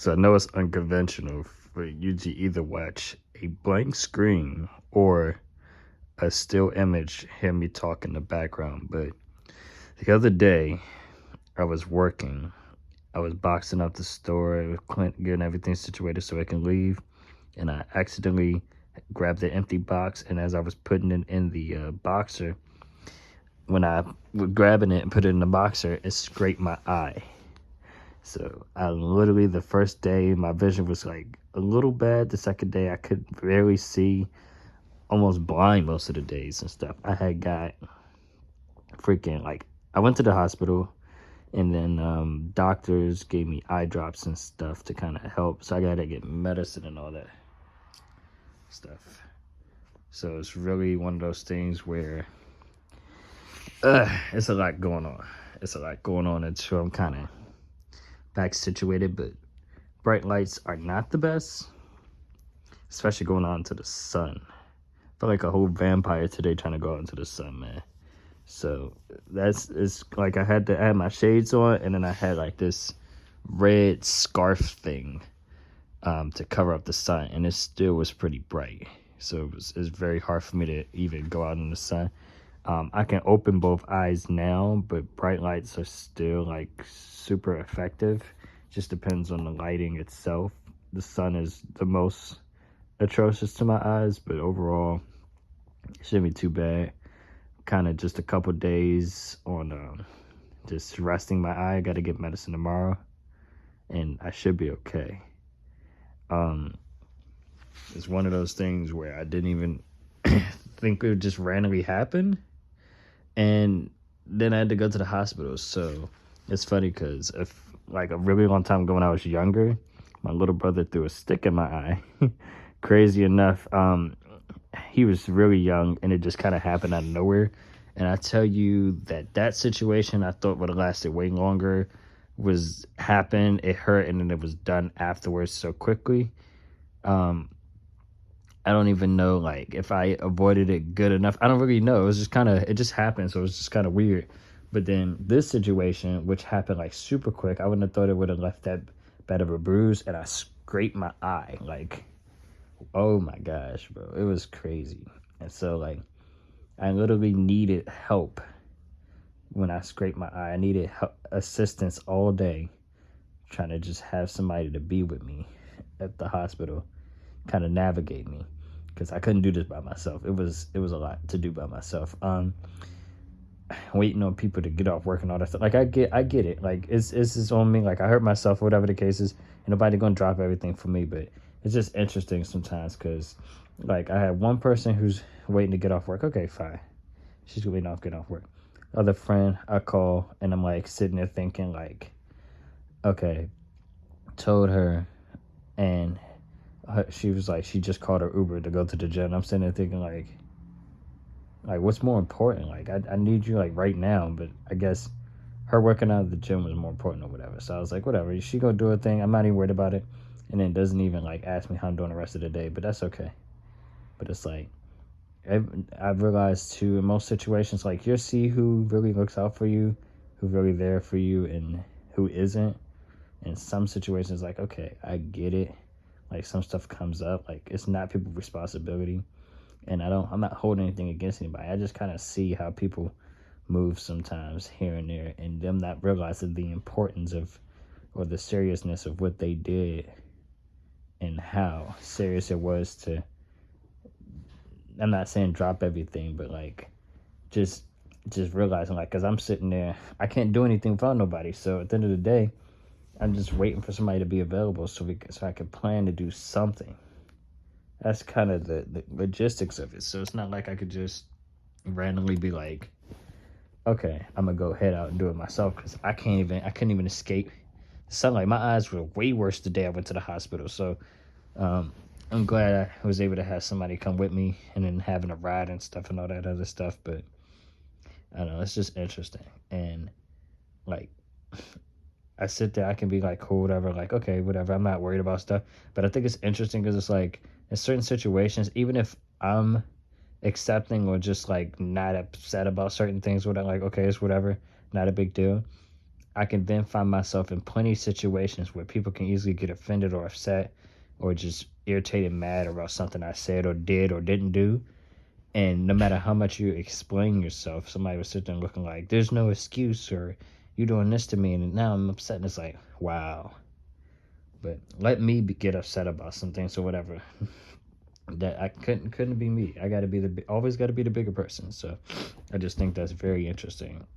So I know it's unconventional, but you to either watch a blank screen or a still image, hear me talk in the background. But the other day, I was working. I was boxing up the store, getting everything situated so I can leave, and I accidentally grabbed the empty box. And as I was putting it in the boxer, when I was grabbing it and put it in the boxer, it scraped my eye. So I literally, the first day, my vision was like a little bad. The second day, I could barely see, almost blind most of the days and stuff. I had got freaking like, I went to the hospital, and then doctors gave me eye drops and stuff to kind of help. So I got to get medicine and all that stuff. So it's really one of those things where it's a lot going on. It's a lot going on until I'm kind of back situated, but bright lights are not the best, especially going out into the sun. I feel like a whole vampire today trying to go out into the sun, man. So it's like I had my shades on, and then I had like this red scarf thing to cover up the sun, and it still was pretty bright. So it's very hard for me to even go out in the sun. I can open both eyes now, but bright lights are still like super effective. Just depends on the lighting itself. The sun is the most atrocious to my eyes, but overall, it shouldn't be too bad. Kind of just a couple days on just resting my eye. I got to get medicine tomorrow, and I should be okay. It's one of those things where I didn't even think it would just randomly happen, and then I had to go to the hospital. So it's funny because if like a really long time ago when I was younger, my little brother threw a stick in my eye. Crazy enough, he was really young, and it just kind of happened out of nowhere. And I tell you that situation I thought would have lasted way longer happened. It hurt, and then it was done afterwards so quickly. I don't even know like if I avoided it good enough. I don't really know. It just happened, so it was just kind of weird. But then this situation, which happened like super quick, I wouldn't have thought it would have left that bad of a bruise, and I scraped my eye. Like, oh my gosh, bro, it was crazy. And so like, I literally needed help when I scraped my eye. I needed assistance all day, trying to just have somebody to be with me at the hospital, kind of navigate me, because I couldn't do this by myself. It was a lot to do by myself. Waiting on people to get off work and all that stuff. Like I get it. Like it's just on me. Like I hurt myself, whatever the case is, and nobody gonna drop everything for me. But it's just interesting sometimes because, like, I had one person who's waiting to get off work. Okay, fine. She's waiting off getting off work. Other friend, I call, and I'm like sitting there thinking like, okay, told her, and she was like, she just called her Uber to go to the gym. I'm sitting there thinking like what's more important? Like I need you like right now, but I guess her working out at the gym was more important or whatever. So I was like, whatever, she gonna do her thing. I'm not even worried about it. And then doesn't even like ask me how I'm doing the rest of the day, but that's okay. But it's like I've realized too, in most situations, like you'll see who really looks out for you, who's really there for you, and who isn't. In some situations, like, okay, I get it. Like some stuff comes up, like it's not people's responsibility. And I'm not holding anything against anybody. I just kind of see how people move sometimes here and there, and them not realizing the importance of, or the seriousness of what they did, and how serious it was to, I'm not saying drop everything, but like just realizing, like, because I'm sitting there, I can't do anything without nobody. So at the end of the day, I'm just waiting for somebody to be available so I can plan to do something. That's kind of the logistics of it. So it's not like I could just randomly be like, okay, I'm gonna go head out and do it myself, because I couldn't even escape sunlight. My eyes were way worse the day I went to the hospital. So I'm glad I was able to have somebody come with me, and then having a ride and stuff and all that other stuff. But I don't know, it's just interesting. And like, I sit there, I can be like, cool, whatever, like, okay, whatever, I'm not worried about stuff. But I think it's interesting because it's like, in certain situations, even if I'm accepting or just like not upset about certain things, whatever, like, okay, it's whatever, not a big deal. I can then find myself in plenty of situations where people can easily get offended or upset or just irritated, mad about something I said or did or didn't do. And no matter how much you explain yourself, somebody was sitting there looking like, there's no excuse, or you doing this to me, and now I'm upset. And it's like, wow. But let me get upset about some things or whatever. That I couldn't be me. I gotta be always gotta be the bigger person. So I just think that's very interesting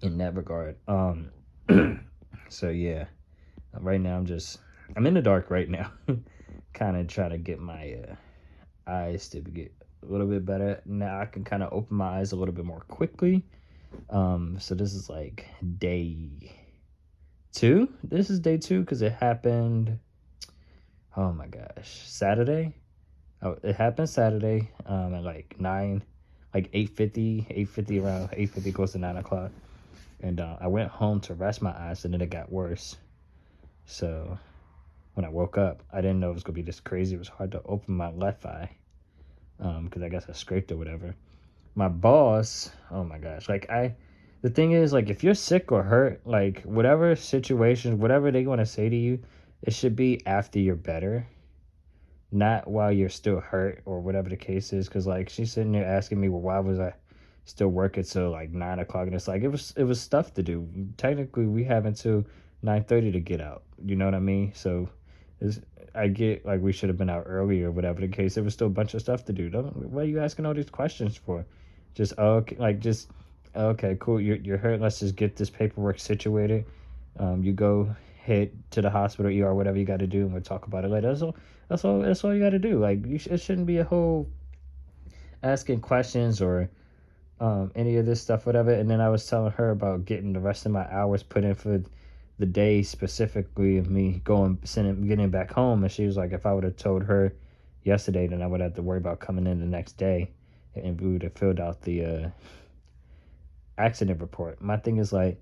in that regard. So yeah, right now I'm in the dark right now, kind of trying to get my eyes to get a little bit better. Now I can kind of open my eyes a little bit more quickly. So this is like day 2. This is day 2 because it happened. Oh my gosh, Saturday. Oh, it happened Saturday. At like 9, like 8:50, around 8:50, close to 9 o'clock. And I went home to rest my eyes, and then it got worse. So when I woke up, I didn't know it was gonna be this crazy. It was hard to open my left eye, because I guess I scraped or whatever. My boss, oh my gosh, the thing is, like, if you're sick or hurt, like, whatever situation, whatever they want to say to you, it should be after you're better, not while you're still hurt or whatever the case is. Because, like, she's sitting there asking me, well, why was I still working till like 9 o'clock? And it's like, it was stuff to do. Technically, we have until 9:30 to get out. You know what I mean? So I get, like, we should have been out earlier, whatever the case. There was still a bunch of stuff to do. What are you asking all these questions for? Just, okay, like, just, okay, cool. You're hurt. Let's just get this paperwork situated. You go head to the hospital, ER, whatever you got to do, and we'll talk about it later. That's all you got to do. Like, it shouldn't be a whole asking questions or any of this stuff, whatever. And then I was telling her about getting the rest of my hours put in for the day, specifically of me getting back home. And she was like, if I would have told her yesterday, then I would have to worry about coming in the next day, and we would have filled out the accident report. My thing is, like,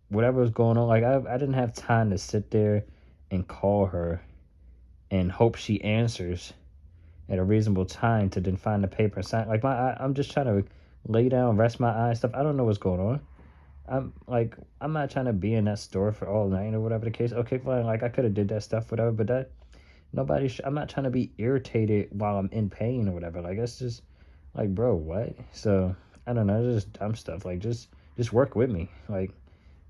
whatever was going on, like, I didn't have time to sit there and call her and hope she answers at a reasonable time to then find the paper and sign. Like, I'm just trying to lay down, rest my eyes, stuff. I don't know what's going on. I'm not trying to be in that store for all night or whatever the case. Okay, fine. Like, I could have did that stuff, whatever, but I'm not trying to be irritated while I'm in pain or whatever. Like, that's just, like, bro, what? So I don't know. It's just dumb stuff. Like, just work with me. Like,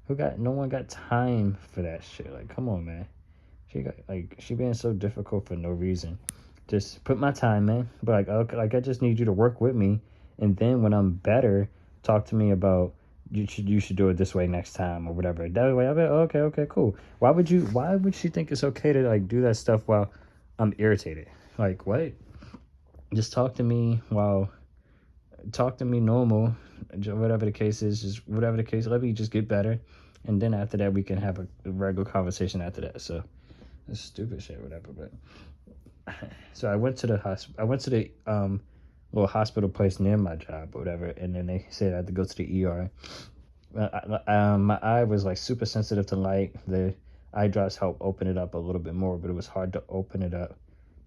no one got time for that shit. Like, come on, man. She being so difficult for no reason. Just put my time in. But, like, okay, like, I just need you to work with me, and then when I'm better, talk to me about you should do it this way next time or whatever. That way I'll be like, okay, cool. Why would she think it's okay to, like, do that stuff while I'm irritated? Like, what? Just talk to me normal, whatever the case is, just whatever the case, let me just get better, and then after that we can have a regular conversation after that. So it's stupid shit, whatever. But so I went to the little hospital place near my job or whatever, and then they said I had to go to the ER. My eye was, like, super sensitive to light. The eye drops helped open it up a little bit more, but it was hard to open it up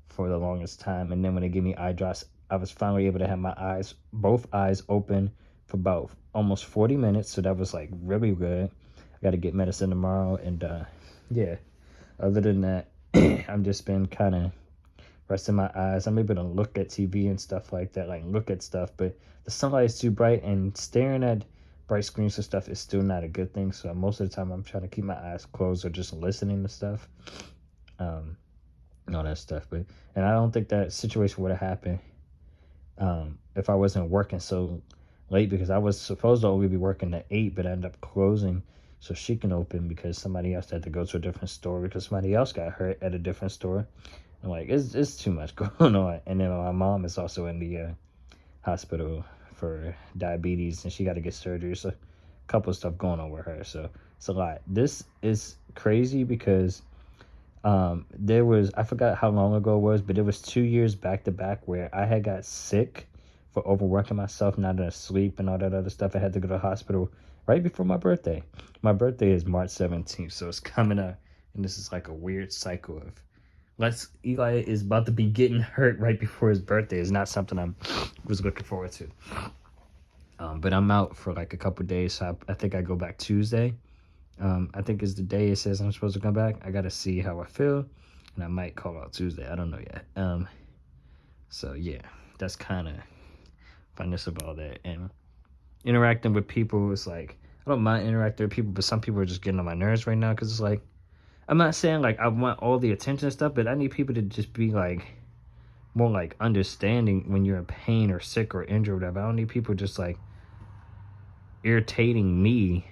for the longest time. And then when they gave me eye drops, I was finally able to have both eyes open for about almost 40 minutes. So that was, like, really good. I got to get medicine tomorrow. And yeah, other than that, I've just been kind of resting my eyes. I'm able to look at TV and stuff like that, like, look at stuff, but the sunlight is too bright, and staring at bright screens and stuff is still not a good thing. So most of the time I'm trying to keep my eyes closed or just listening to stuff, and all that stuff. And I don't think that situation would have happened if I wasn't working so late, because I was supposed to only be working at 8, but I ended up closing so she can open because somebody else had to go to a different store because somebody else got hurt at a different store. I'm like, it's too much going on. And then my mom is also in the hospital for diabetes, and she got to get surgery. So a couple of stuff going on with her. So it's a lot. This is crazy because I forgot how long ago it was, but it was 2 years back to back where I had got sick for overworking myself, not enough sleep and all that other stuff. I had to go to the hospital right before my birthday. My birthday is March 17th, so it's coming up, and this is like a weird cycle of Eli is about to be getting hurt right before his birthday. Is not something I was looking forward to. But I'm out for like a couple days, so I think I go back Tuesday. I think is the day it says I'm supposed to come back. I gotta see how I feel, and I might call out Tuesday. I don't know yet. So yeah, that's kind of funness about that. And interacting with people is like, I don't mind interacting with people, but some people are just getting on my nerves right now because it's like, I'm not saying like I want all the attention and stuff, but I need people to just be like more like understanding when you're in pain or sick or injured or whatever. I don't need people just like irritating me.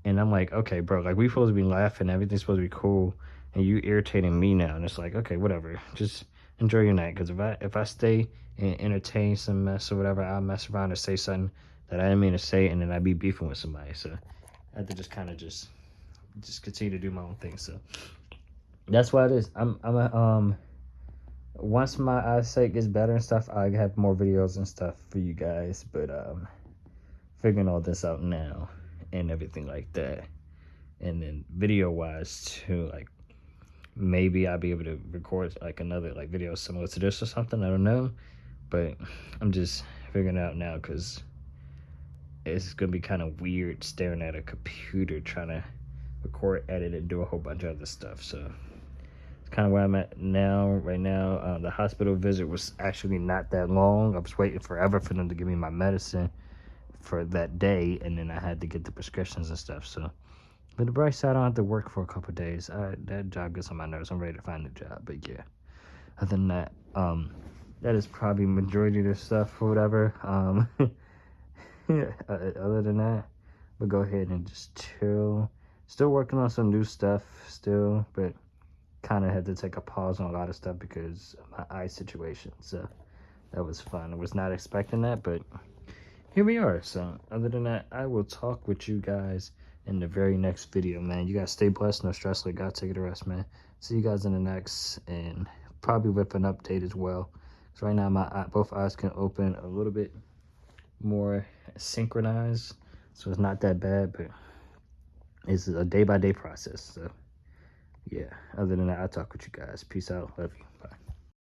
And I'm like, okay, bro, like we supposed to be laughing, everything's supposed to be cool, and you irritating me now. And it's like, okay, whatever, just enjoy your night. Because if I stay and entertain some mess or whatever, I'll mess around and say something that I didn't mean to say, and then I'd be beefing with somebody. So I have to just kind of just continue to do my own thing. So that's what it is. Once my eyesight gets better and stuff, I have more videos and stuff for you guys. But figuring all this out now and everything like that, and then video wise too, like maybe I'll be able to record like another like video similar to this or something. I don't know, but I'm just figuring it out now because it's gonna be kind of weird staring at a computer trying to record, edit, and do a whole bunch of other stuff. So it's kind of where I'm at now. Right now, the hospital visit was actually not that long. I was waiting forever for them to give me my medicine for that day, and then I had to get the prescriptions and stuff. So, but the bright side, I don't have to work for a couple of days. That job gets on my nerves. I'm ready to find a job. But yeah, other than that, that is probably majority of the stuff or whatever. Other than that, we'll go ahead and just chill. Still working on some new stuff still, but kind of had to take a pause on a lot of stuff because of my eye situation. So that was fun. I was not expecting that, but here we are. So other than that, I will talk with you guys in the very next video, man. You guys stay blessed, no stress, let God take it to rest, man. See you guys in the next, and probably with an update as well. So right now my both eyes can open a little bit more synchronized, so it's not that bad, but it's a day-by-day process. So yeah, other than that, I'll talk with you guys. Peace out. Love you. Bye.